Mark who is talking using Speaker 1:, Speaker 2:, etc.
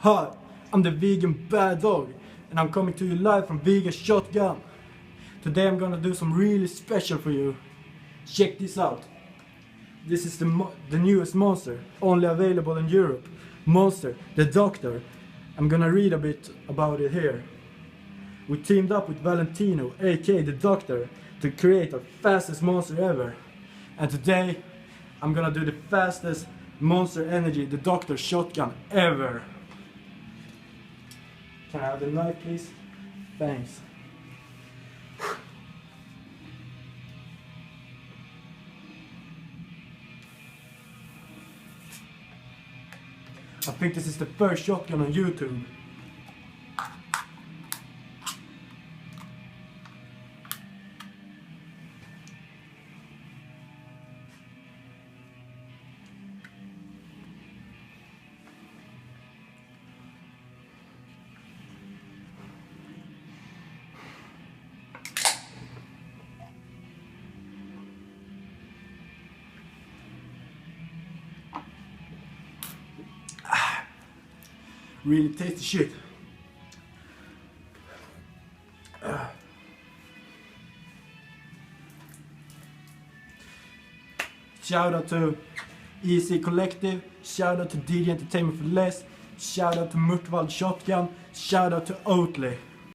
Speaker 1: Hi, I'm the vegan bad dog, and I'm coming to you live from Vegan Shotgun. Today I'm gonna do some really special for you. Check this out. This is the newest monster, only available in Europe. Monster, the Doctor. I'm gonna read a bit about it here. We teamed up with Valentino, aka the Doctor, to create the fastest monster ever. And today, I'm gonna do the fastest Monster Energy, the Doctor shotgun ever. Can I have the knife, please? Thanks. I think this is the first shotgun on YouTube. Really tasty shit. Shout out to EC Collective, shout out to DJ Entertainment for Less, shout out to Murtvald Shotgun, shout out to Oatly.